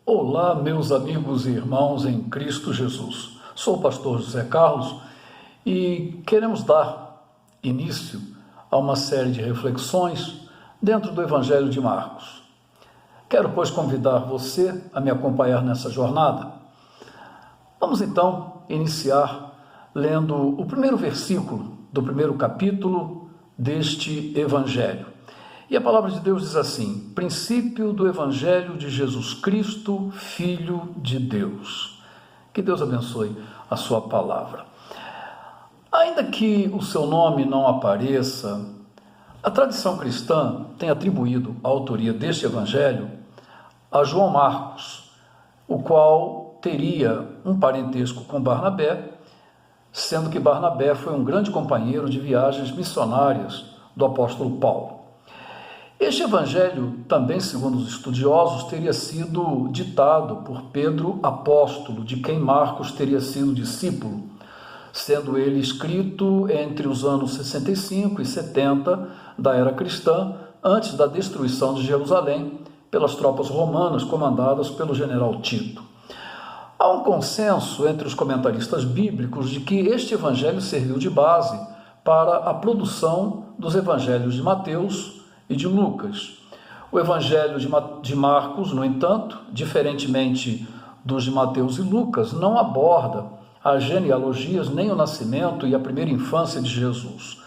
Olá, meus amigos e irmãos em Cristo Jesus. Sou o pastor José Carlos e queremos dar início a uma série de reflexões dentro do Evangelho de Marcos. Quero, pois, convidar você a me acompanhar nessa jornada. Vamos, então, iniciar lendo o primeiro versículo do primeiro capítulo deste Evangelho. E a palavra de Deus diz assim: princípio do Evangelho de Jesus Cristo, Filho de Deus. Que Deus abençoe a sua palavra. Ainda que o seu nome não apareça, a tradição cristã tem atribuído a autoria deste Evangelho a João Marcos, o qual teria um parentesco com Barnabé, sendo que Barnabé foi um grande companheiro de viagens missionárias do apóstolo Paulo. Este evangelho, também segundo os estudiosos, teria sido ditado por Pedro apóstolo, de quem Marcos teria sido discípulo, sendo ele escrito entre os anos 65 e 70 da era cristã, antes da destruição de Jerusalém pelas tropas romanas comandadas pelo general Tito. Há um consenso entre os comentaristas bíblicos de que este evangelho serviu de base para a produção dos evangelhos de Mateus e de Lucas. O evangelho de Marcos, no entanto, diferentemente dos de Mateus e Lucas, não aborda as genealogias nem o nascimento e a primeira infância de Jesus.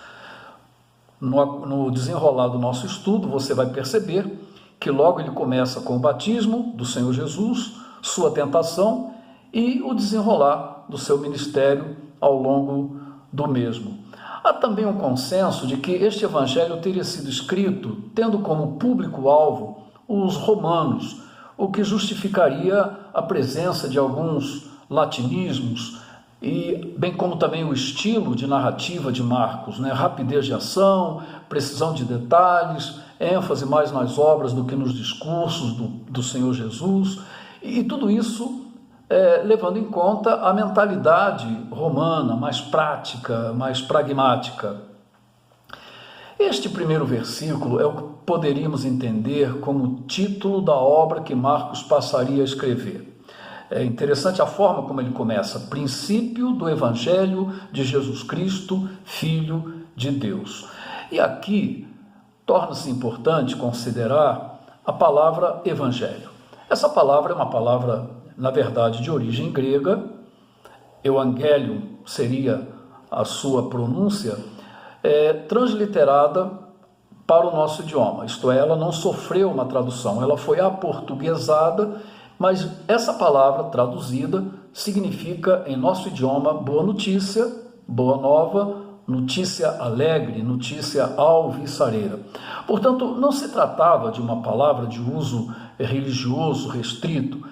No desenrolar do nosso estudo, você vai perceber que logo ele começa com o batismo do Senhor Jesus, sua tentação e o desenrolar do seu ministério ao longo do mesmo. Há também um consenso de que este evangelho teria sido escrito tendo como público-alvo os romanos, o que justificaria a presença de alguns latinismos, e bem como também o estilo de narrativa de Marcos, rapidez de ação, precisão de detalhes, ênfase mais nas obras do que nos discursos do Senhor Jesus, e tudo isso levando em conta a mentalidade romana, mais prática, mais pragmática. Este primeiro versículo é o que poderíamos entender como título da obra que Marcos passaria a escrever. É interessante a forma como ele começa: princípio do Evangelho de Jesus Cristo, Filho de Deus. E aqui torna-se importante considerar a palavra evangelho. Essa palavra é uma palavra, na verdade, de origem grega. Evangelium seria a sua pronúncia, transliterada para o nosso idioma, isto é, ela não sofreu uma tradução, ela foi aportuguesada, mas essa palavra traduzida significa em nosso idioma boa notícia, boa nova, notícia alegre, notícia alvissareira. Portanto, não se tratava de uma palavra de uso religioso restrito,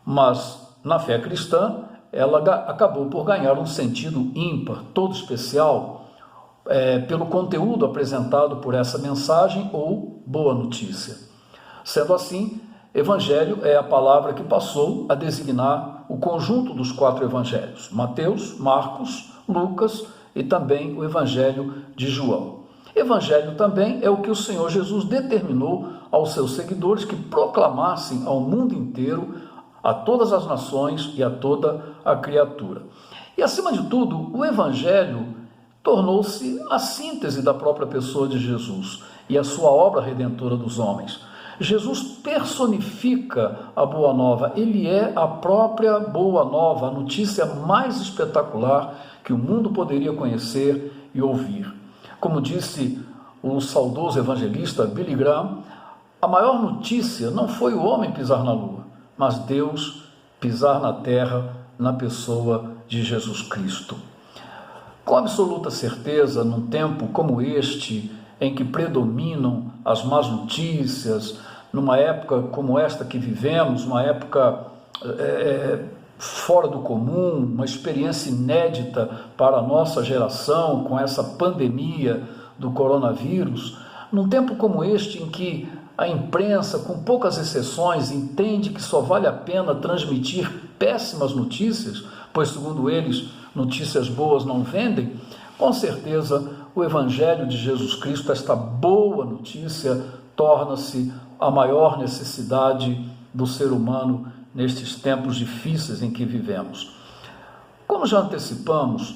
mas na fé cristã ela acabou por ganhar um sentido ímpar, todo especial, pelo conteúdo apresentado por essa mensagem ou boa notícia. Sendo assim, evangelho é a palavra que passou a designar o conjunto dos 4 evangelhos: Mateus, Marcos, Lucas e também o evangelho de João. Evangelho também é o que o Senhor Jesus determinou aos seus seguidores que proclamassem ao mundo inteiro, a todas as nações e a toda a criatura. E, acima de tudo, o Evangelho tornou-se a síntese da própria pessoa de Jesus e a sua obra redentora dos homens. Jesus personifica a Boa Nova, ele é a própria Boa Nova, a notícia mais espetacular que o mundo poderia conhecer e ouvir. Como disse o saudoso evangelista Billy Graham, a maior notícia não foi o homem pisar na lua, mas Deus pisar na terra na pessoa de Jesus Cristo. Com absoluta certeza, num tempo como este, em que predominam as más notícias, numa época como esta que vivemos, uma época fora do comum, uma experiência inédita para a nossa geração com essa pandemia do coronavírus, num tempo como este em que a imprensa, com poucas exceções, entende que só vale a pena transmitir péssimas notícias, pois, segundo eles, notícias boas não vendem, com certeza o Evangelho de Jesus Cristo, esta boa notícia, torna-se a maior necessidade do ser humano nestes tempos difíceis em que vivemos. Como já antecipamos,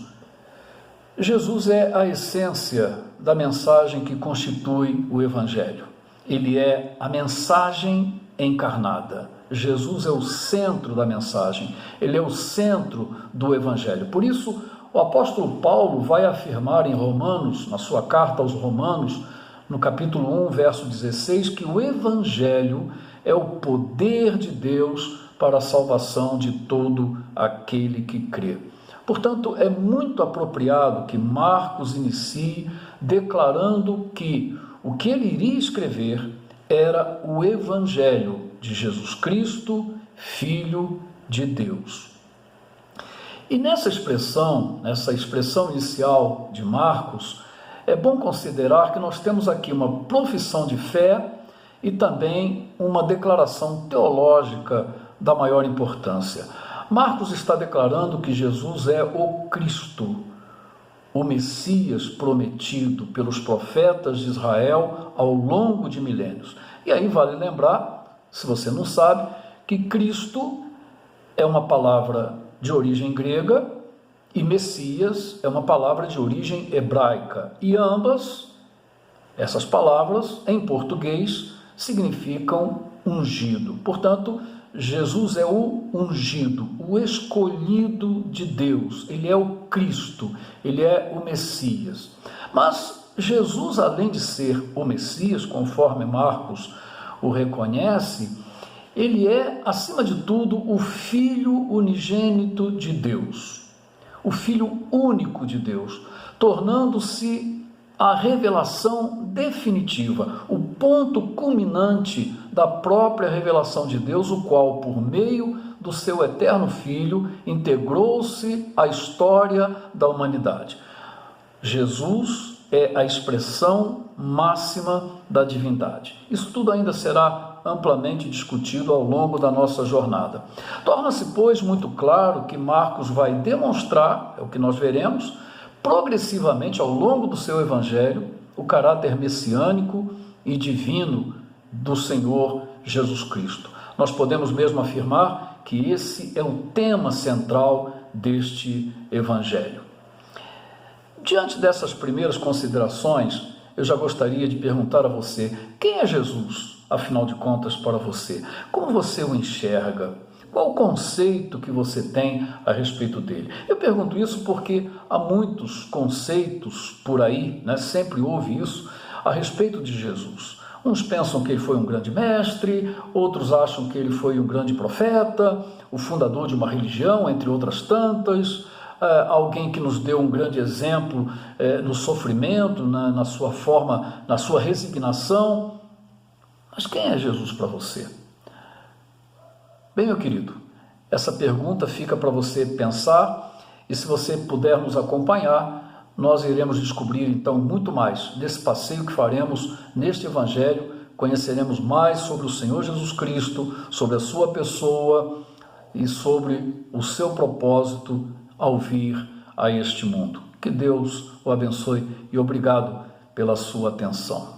Jesus é a essência da mensagem que constitui o Evangelho. Ele é a mensagem encarnada. Jesus é o centro da mensagem, ele é o centro do Evangelho. Por isso, o apóstolo Paulo vai afirmar em Romanos, na sua carta aos Romanos, no capítulo 1, verso 16, que o Evangelho é o poder de Deus para a salvação de todo aquele que crê. Portanto, é muito apropriado que Marcos inicie declarando que o que ele iria escrever era o Evangelho de Jesus Cristo, Filho de Deus. E nessa expressão inicial de Marcos, é bom considerar que nós temos aqui uma profissão de fé e também uma declaração teológica da maior importância. Marcos está declarando que Jesus é o Cristo, o Messias prometido pelos profetas de Israel ao longo de milênios. E aí vale lembrar, se você não sabe, que Cristo é uma palavra de origem grega e Messias é uma palavra de origem hebraica. E ambas, essas palavras, em português, significam ungido. Portanto, Jesus é o ungido, o escolhido de Deus. Ele é o Cristo, ele é o Messias. Mas Jesus, além de ser o Messias, conforme Marcos o reconhece, ele é, acima de tudo, o Filho unigênito de Deus, o Filho único de Deus, tornando-se a revelação definitiva, o ponto culminante da própria revelação de Deus, o qual, por meio do seu eterno Filho, integrou-se à história da humanidade. Jesus é a expressão máxima da divindade. Isso tudo ainda será amplamente discutido ao longo da nossa jornada. Torna-se, pois, muito claro que Marcos vai demonstrar, é o que nós veremos, progressivamente ao longo do seu evangelho, o caráter messiânico e divino do Senhor Jesus Cristo. Nós podemos mesmo afirmar que esse é o tema central deste evangelho. Diante dessas primeiras considerações, eu já gostaria de perguntar a você: quem é Jesus, afinal de contas, para você? Como você o enxerga? Qual o conceito que você tem a respeito dele? Eu pergunto isso porque há muitos conceitos por aí, sempre houve isso, a respeito de Jesus. Uns pensam que ele foi um grande mestre, outros acham que ele foi um grande profeta, o fundador de uma religião, entre outras tantas, alguém que nos deu um grande exemplo no sofrimento, na sua forma, na sua resignação. Mas quem é Jesus para você? Bem, meu querido, essa pergunta fica para você pensar, e se você puder nos acompanhar, nós iremos descobrir então muito mais nesse passeio que faremos neste Evangelho. Conheceremos mais sobre o Senhor Jesus Cristo, sobre a sua pessoa e sobre o seu propósito ao vir a este mundo. Que Deus o abençoe e obrigado pela sua atenção.